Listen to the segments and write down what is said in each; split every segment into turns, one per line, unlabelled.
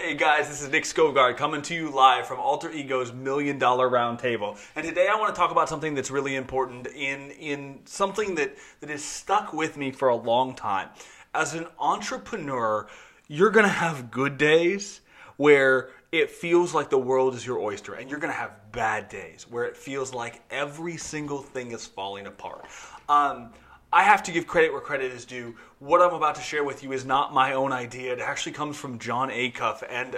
Hey guys, this is Nick Skogard coming to you live from Alter Ego's $1 Million Roundtable. And today I want to talk about something that's really important in something that has stuck with me for a long time. As an entrepreneur, you're going to have good days where it feels like the world is your oyster, and you're going to have bad days where it feels like every single thing is falling apart. I have to give credit where credit is due. What I'm about to share with you is not my own idea. It actually comes from John Acuff, and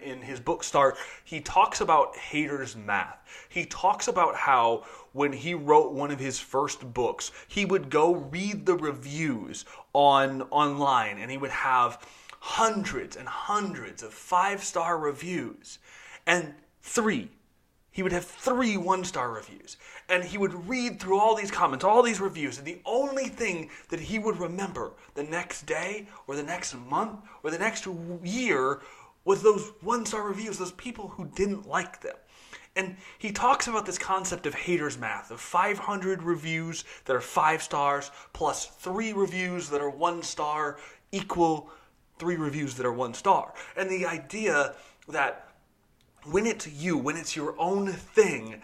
in his book Start, he talks about haters' math. He talks about how when he wrote one of his first books, he would go read the reviews online, and he would have hundreds and hundreds of 5-star reviews, and he would have 3 1-star reviews. And he would read through all these comments, all these reviews, and the only thing that he would remember the next day or the next month or the next year was those 1-star reviews, those people who didn't like them. And he talks about this concept of haters math, of 500 reviews that are 5 stars plus 3 reviews that are 1 star equal 3 reviews that are 1 star. And the idea that when it's you, when it's your own thing,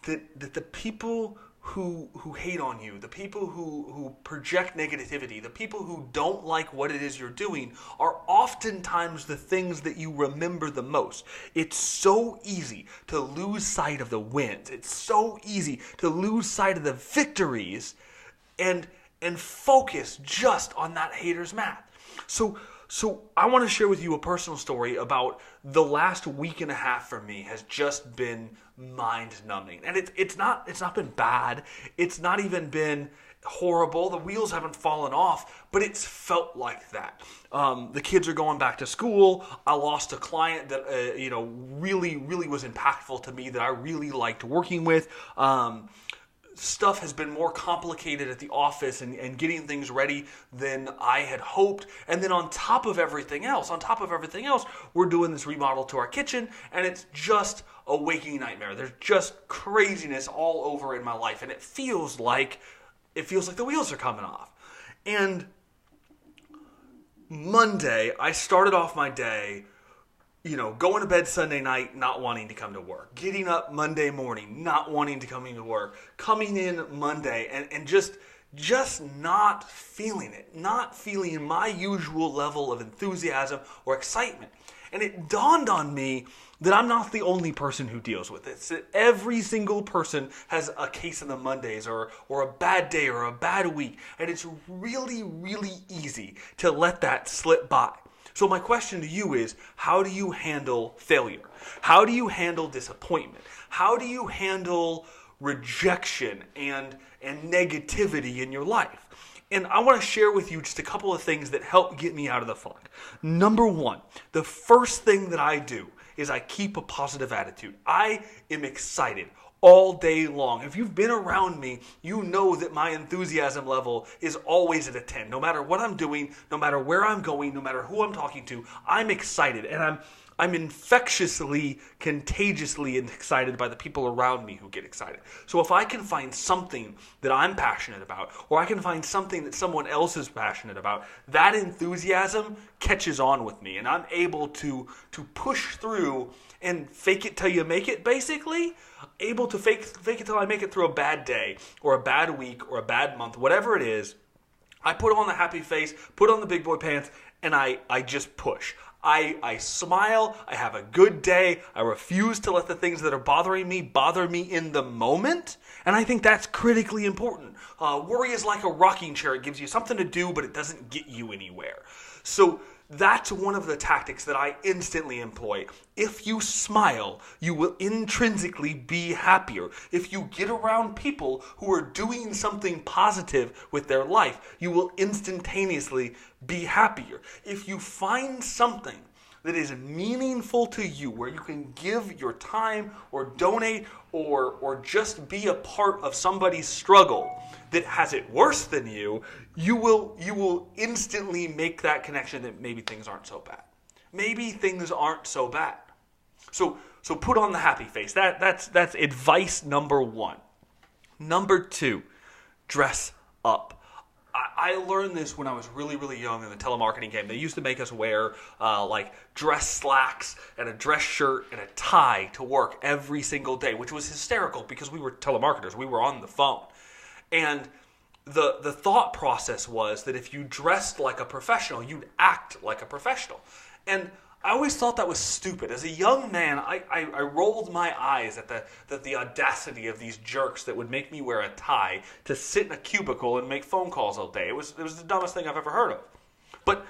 that the people who hate on you, the people who project negativity, the people who don't like what it is you're doing are oftentimes the things that you remember the most. It's so easy to lose sight of the wins. It's so easy to lose sight of the victories and focus just on that hater's math. So I want to share with you a personal story about the last week and a half for me has just been mind-numbing. And it's not been bad. It's not even been horrible. The wheels haven't fallen off, but it's felt like that. The kids are going back to school. I lost a client that really was impactful to me, that I really liked working with. Stuff has been more complicated at the office and getting things ready than I had hoped. And then on top of everything else, we're doing this remodel to our kitchen, and it's just a waking nightmare. There's just craziness all over in my life, and it feels like the wheels are coming off. And Monday, I started off my day going to bed Sunday night, not wanting to come to work. Getting up Monday morning, not wanting to come into work. Coming in Monday and just not feeling it. Not feeling my usual level of enthusiasm or excitement. And it dawned on me that I'm not the only person who deals with this. That every single person has a case of the Mondays or a bad day or a bad week. And it's really, really easy to let that slip by. So my question to you is, how do you handle failure? How do you handle disappointment? How do you handle rejection and negativity in your life? And I want to share with you just a couple of things that help get me out of the funk. Number 1, the first thing that I do is I keep a positive attitude. I am excited all day long. If you've been around me, you know that my enthusiasm level is always at a 10. No matter what I'm doing, no matter where I'm going, no matter who I'm talking to, I'm excited. And I'm infectiously, contagiously excited by the people around me who get excited. So if I can find something that I'm passionate about, or I can find something that someone else is passionate about, that enthusiasm catches on with me, and I'm able to push through and fake it till you make it, basically. Able to fake it till I make it through a bad day, or a bad week, or a bad month, whatever it is. I put on the happy face, put on the big boy pants, and I just push. I smile, I have a good day, I refuse to let the things that are bothering me bother me in the moment, and I think that's critically important. Worry is like a rocking chair. It gives you something to do, but it doesn't get you anywhere. So that's one of the tactics that I instantly employ. If you smile, you will intrinsically be happier. If you get around people who are doing something positive with their life, you will instantaneously be happier. If you find something that is meaningful to you, where you can give your time or donate or just be a part of somebody's struggle that has it worse than you, you will instantly make that connection that maybe things aren't so bad. Maybe things aren't so bad. So put on the happy face. That's advice number 1. Number 2, dress up. I learned this when I was really, really young in the telemarketing game. They used to make us wear like dress slacks and a dress shirt and a tie to work every single day, which was hysterical because we were telemarketers. We were on the phone. And the thought process was that if you dressed like a professional, you'd act like a professional. And I always thought that was stupid. As a young man, I rolled my eyes at the audacity of these jerks that would make me wear a tie to sit in a cubicle and make phone calls all day. It was the dumbest thing I've ever heard of. But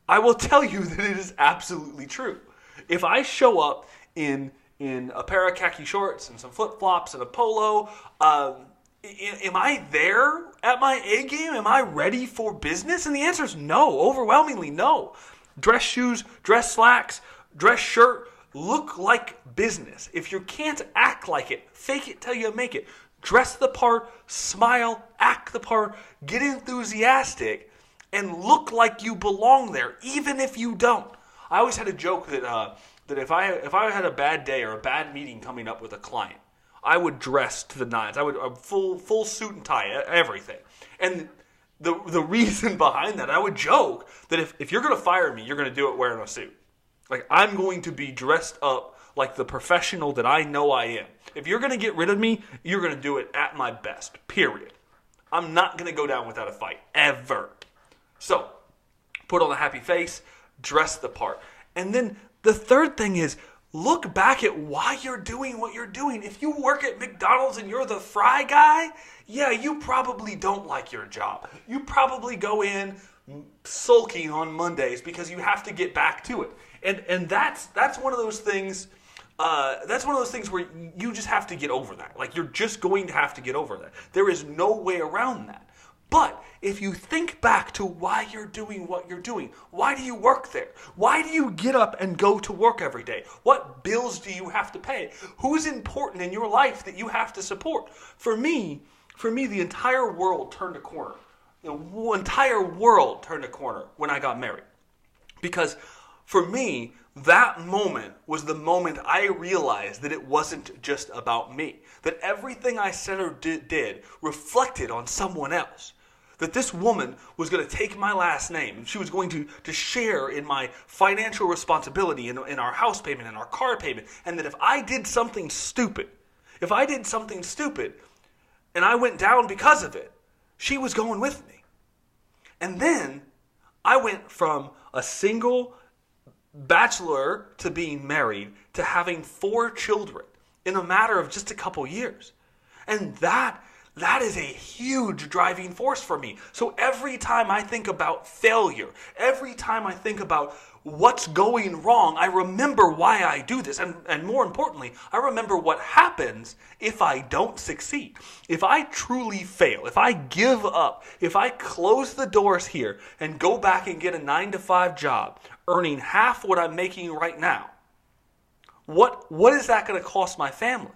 I will tell you that it is absolutely true. If I show up in a pair of khaki shorts and some flip-flops and a polo, am I there at my A game? Am I ready for business? And the answer is no, overwhelmingly no. Dress shoes, dress slacks, dress shirt, look like business. If you can't act like it, fake it till you make it. Dress the part, smile, act the part, get enthusiastic, and look like you belong there, even if you don't. I always had a joke that if I had a bad day or a bad meeting coming up with a client, I would dress to the nines. I would full suit and tie, everything. And the reason behind that, I would joke that if you're going to fire me, you're going to do it wearing a suit. Like, I'm going to be dressed up like the professional that I know I am. If you're going to get rid of me, you're going to do it at my best, period. I'm not going to go down without a fight, ever. So, put on a happy face, dress the part. And then the third thing is, look back at why you're doing what you're doing. If you work at McDonald's and you're the fry guy, yeah, you probably don't like your job. You probably go in sulking on Mondays because you have to get back to it. And that's one of those things. That's one of those things where you just have to get over that. Like, you're just going to have to get over that. There is no way around that. But if you think back to why you're doing what you're doing, why do you work there? Why do you get up and go to work every day? What bills do you have to pay? Who's important in your life that you have to support? For me, the entire world turned a corner. The entire world turned a corner when I got married. Because for me, that moment was the moment I realized that it wasn't just about me. That everything I said or did reflected on someone else. That this woman was going to take my last name. She was going to share in my financial responsibility, in our house payment, in our car payment. And that if I did something stupid, and I went down because of it, she was going with me. And then I went from a single bachelor to being married to having 4 children in a matter of just a couple years. And that is a huge driving force for me. So every time I think about failure, every time I think about what's going wrong, I remember why I do this. And more importantly, I remember what happens if I don't succeed. If I truly fail, if I give up, if I close the doors here and go back and get a 9-to-5 job, earning half what I'm making right now, what is that going to cost my family?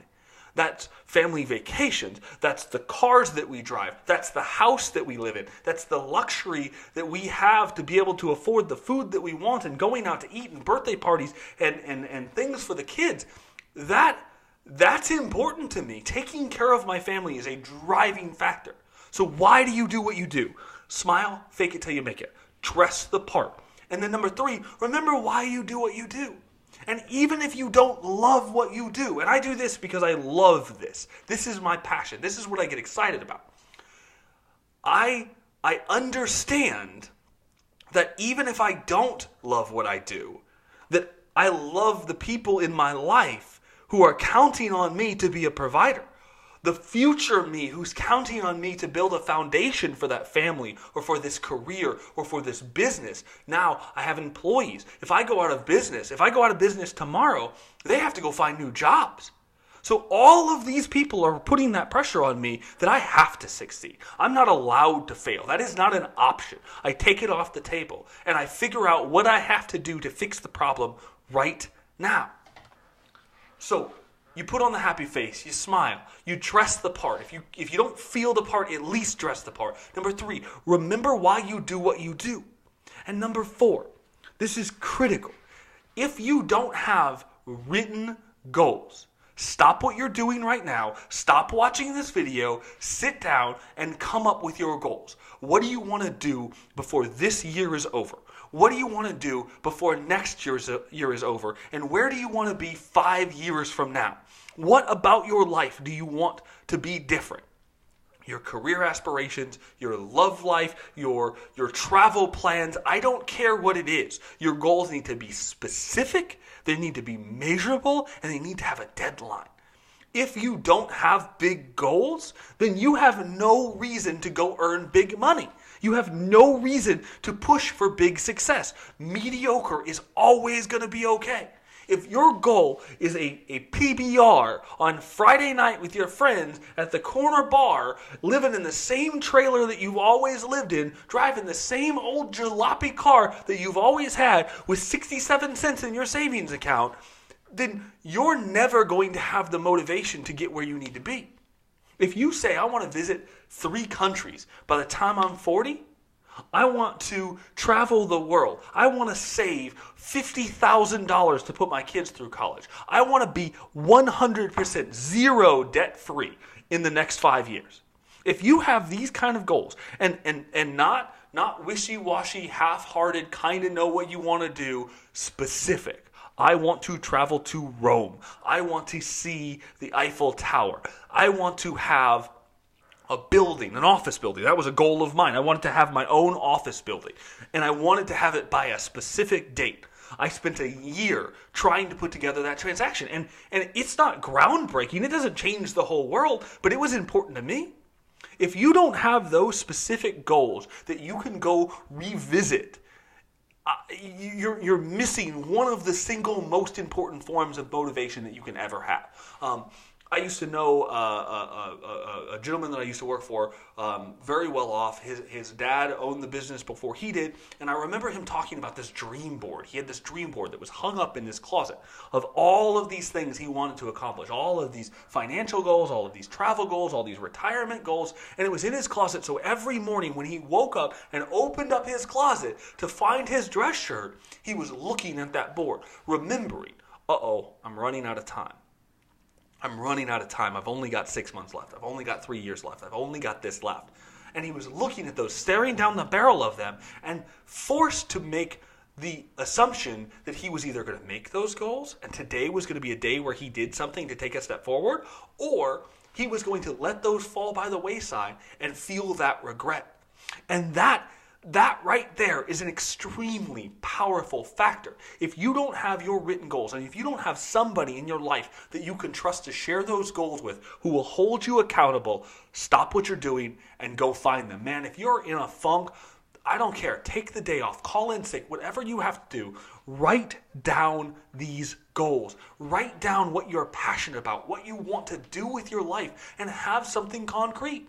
That's family vacations. That's the cars that we drive. That's the house that we live in. That's the luxury that we have to be able to afford the food that we want and going out to eat and birthday parties and things for the kids. That's important to me. Taking care of my family is a driving factor. So why do you do what you do? Smile, fake it till you make it. Dress the part. And then number 3, remember why you do what you do. And even if you don't love what you do, and I do this because I love this. This is my passion. This is what I get excited about. I understand that even if I don't love what I do, that I love the people in my life who are counting on me to be a provider. The future me who's counting on me to build a foundation for that family or for this career or for this business. Now I have employees. If I go out of business tomorrow, they have to go find new jobs. So all of these people are putting that pressure on me that I have to succeed. I'm not allowed to fail. That is not an option. I take it off the table and I figure out what I have to do to fix the problem right now. So you put on the happy face, you smile, you dress the part. If you don't feel the part, at least dress the part. Number 3, remember why you do what you do. And number 4, this is critical. If you don't have written goals, Stop what you're doing right now. Stop watching this video. Sit down and come up with your goals. What do you want to do before this year is over? What do you want to do before next year is over? And where do you want to be 5 years from now? What about your life do you want to be different? Your career aspirations, your love life, your travel plans, I don't care what it is. Your goals need to be specific, they need to be measurable, and they need to have a deadline. If you don't have big goals, then you have no reason to go earn big money. You have no reason to push for big success. Mediocre is always going to be okay. If your goal is a PBR on Friday night with your friends at the corner bar, living in the same trailer that you've always lived in, driving the same old jalopy car that you've always had with 67 cents in your savings account, then you're never going to have the motivation to get where you need to be. If you say, I want to visit 3 countries by the time I'm 40, I want to travel the world. I want to save $50,000 to put my kids through college. I want to be 100% zero debt free in the next 5 years. If you have these kind of goals and not wishy-washy, half-hearted, kind of know what you want to do, specific. I want to travel to Rome. I want to see the Eiffel Tower. I want to have a building, an office building. That was a goal of mine. I wanted to have my own office building, and I wanted to have it by a specific date. I spent a year trying to put together that transaction, and it's not groundbreaking. It doesn't change the whole world, but it was important to me. If you don't have those specific goals that you can go revisit, you're missing one of the single most important forms of motivation that you can ever have. I used to know a gentleman that I used to work for, very well off. His dad owned the business before he did, and I remember him talking about this dream board. He had this dream board that was hung up in his closet of all of these things he wanted to accomplish, all of these financial goals, all of these travel goals, all these retirement goals, and it was in his closet. So every morning when he woke up and opened up his closet to find his dress shirt, he was looking at that board, remembering, I'm running out of time. I'm running out of time. I've only got 6 months left. I've only got 3 years left. I've only got this left. And he was looking at those, staring down the barrel of them, and forced to make the assumption that he was either going to make those goals, and today was going to be a day where he did something to take a step forward, or he was going to let those fall by the wayside and feel that regret. And that right there is an extremely powerful factor. If you don't have your written goals, and if you don't have somebody in your life that you can trust to share those goals with, who will hold you accountable, stop what you're doing and go find them. Man, if you're in a funk, I don't care. Take the day off, call in sick, whatever you have to do. Write down these goals. Write down what you're passionate about, what you want to do with your life, and have something concrete.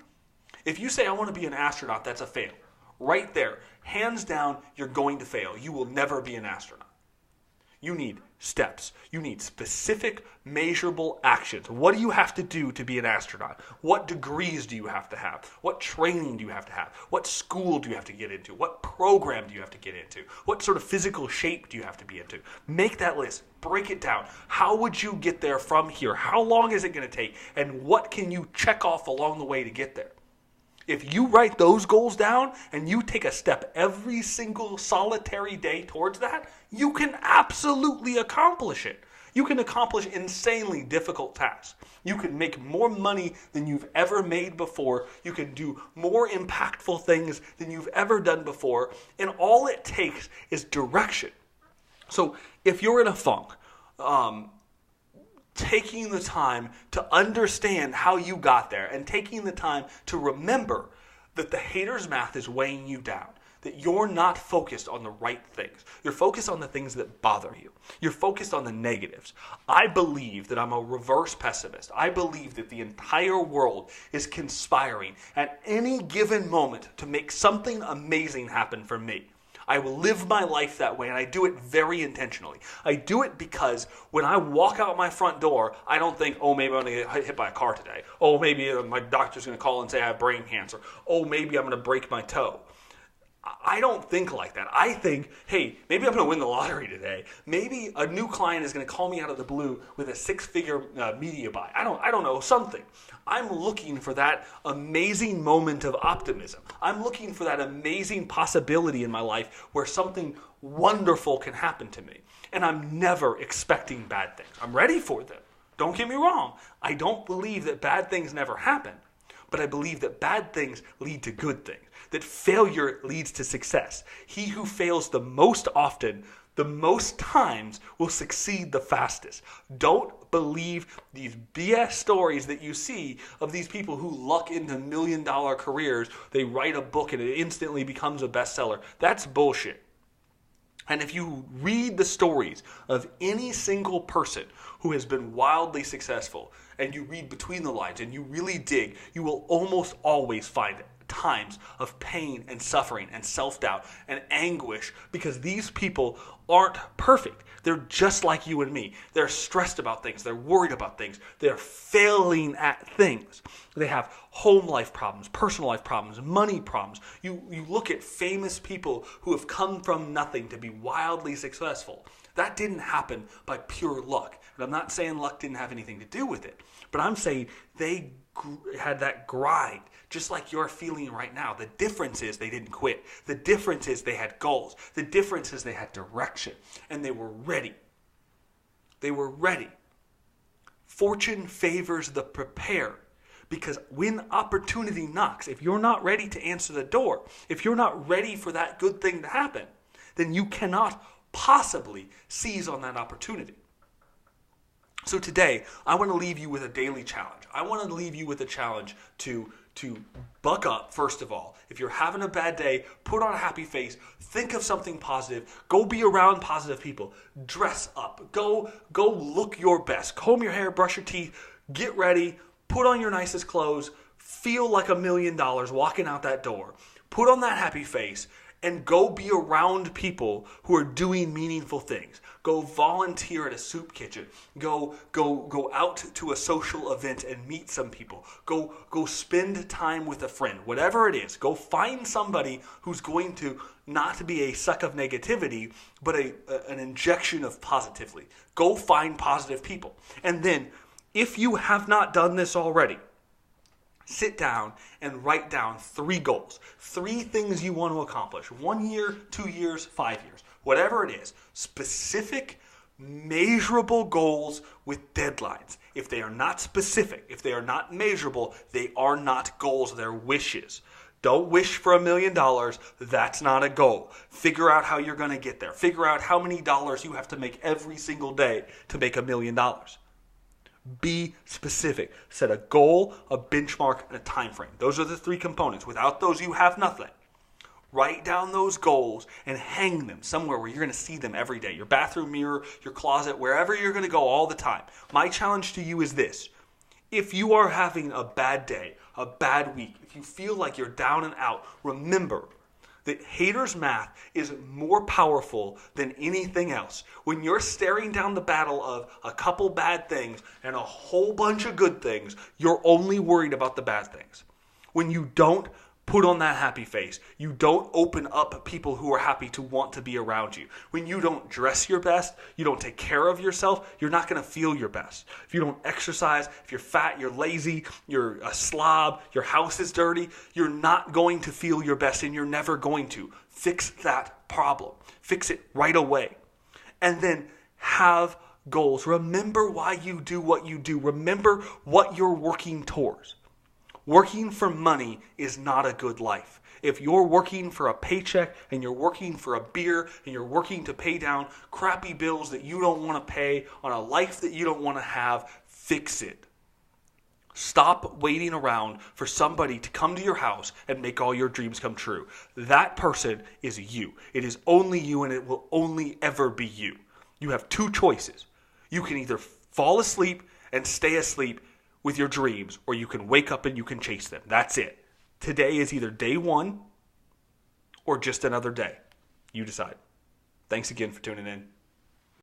If you say, I want to be an astronaut, that's a fail. Right there, hands down, you're going to fail. You will never be an astronaut. You need steps. You need specific, measurable actions. What do you have to do to be an astronaut? What degrees do you have to have? What training do you have to have? What school do you have to get into? What program do you have to get into? What sort of physical shape do you have to be into? Make that list. Break it down. How would you get there from here? How long is it going to take? And what can you check off along the way to get there? If you write those goals down and you take a step every single solitary day towards that, you can absolutely accomplish it. You can accomplish insanely difficult tasks. You can make more money than you've ever made before. You can do more impactful things than you've ever done before. And all it takes is direction. So if you're in a funk, taking the time to understand how you got there and taking the time to remember that the hater's math is weighing you down, that you're not focused on the right things. You're focused on the things that bother you. You're focused on the negatives. I believe that I'm a reverse pessimist. I believe that the entire world is conspiring at any given moment to make something amazing happen for me. I will live my life that way, and I do it very intentionally. I do it because when I walk out my front door, I don't think, maybe I'm going to get hit by a car today. Maybe my doctor's going to call and say I have brain cancer. Maybe I'm going to break my toe. I don't think like that. I think, hey, maybe I'm going to win the lottery today. Maybe a new client is going to call me out of the blue with a 6-figure media buy. I don't know, something. I'm looking for that amazing moment of optimism. I'm looking for that amazing possibility in my life where something wonderful can happen to me. And I'm never expecting bad things. I'm ready for them. Don't get me wrong. I don't believe that bad things never happen. But I believe that bad things lead to good things, that failure leads to success. He who fails the most often, the most times, will succeed the fastest. Don't believe these BS stories that you see of these people who luck into $1 million careers. They write a book and it instantly becomes a bestseller. That's bullshit. And if you read the stories of any single person who has been wildly successful, and you read between the lines and you really dig, you will almost always find times of pain and suffering and self-doubt and anguish, because these people aren't perfect. They're just like you and me. They're stressed about things. They're worried about things. They're failing at things. They have home life problems, personal life problems, money problems. You look at famous people who have come from nothing to be wildly successful. That didn't happen by pure luck. And I'm not saying luck didn't have anything to do with it, but I'm saying they had that grind, just like you're feeling right now. The difference is they didn't quit. The difference is they had goals. The difference is they had direction, and they were ready. They were ready. Fortune favors the prepared, because when opportunity knocks, if you're not ready to answer the door, if you're not ready for that good thing to happen, then you cannot possibly seize on that opportunity. So today, I want to leave you with a daily challenge. I want to leave you with a challenge to buck up, first of all. If you're having a bad day, put on a happy face. Think of something positive. Go be around positive people. Dress up. Go look your best. Comb your hair, brush your teeth, get ready, put on your nicest clothes, feel like $1 million walking out that door. Put on that happy face, and go be around people who are doing meaningful things. Go volunteer at a soup kitchen. Go out to a social event and meet some people. Go spend time with a friend. Whatever it is, go find somebody who's going to not be a suck of negativity, but an injection of positively. Go find positive people. And then, if you have not done this already, sit down and write down 3 goals. 3 things you want to accomplish. 1 year, 2 years, 5 years. Whatever it is. Specific, measurable goals with deadlines. If they are not specific, if they are not measurable, they are not goals. They're wishes. Don't wish for $1 million. That's not a goal. Figure out how you're going to get there. Figure out how many dollars you have to make every single day to make $1 million. Be specific. Set a goal, a benchmark, and a time frame. Those are the 3 components. Without those, you have nothing. Write down those goals and hang them somewhere where you're going to see them every day. Your bathroom mirror, your closet, wherever you're going to go all the time. My challenge to you is this. If you are having a bad day, a bad week, if you feel like you're down and out, remember that haters' math is more powerful than anything else. When you're staring down the battle of a couple bad things and a whole bunch of good things, you're only worried about the bad things. When you don't put on that happy face, you don't open up people who are happy to want to be around you. When you don't dress your best, you don't take care of yourself, you're not going to feel your best. If you don't exercise, if you're fat, you're lazy, you're a slob, your house is dirty, you're not going to feel your best, and you're never going to. Fix that problem. Fix it right away. And then have goals. Remember why you do what you do. Remember what you're working towards. Working for money is not a good life. If you're working for a paycheck and you're working for a beer and you're working to pay down crappy bills that you don't want to pay on a life that you don't want to have, fix it. Stop waiting around for somebody to come to your house and make all your dreams come true. That person is you. It is only you, and it will only ever be you. You have 2 choices. You can either fall asleep and stay asleep with your dreams, or you can wake up and you can chase them. That's it. Today is either day 1 or just another day. You decide. Thanks again for tuning in.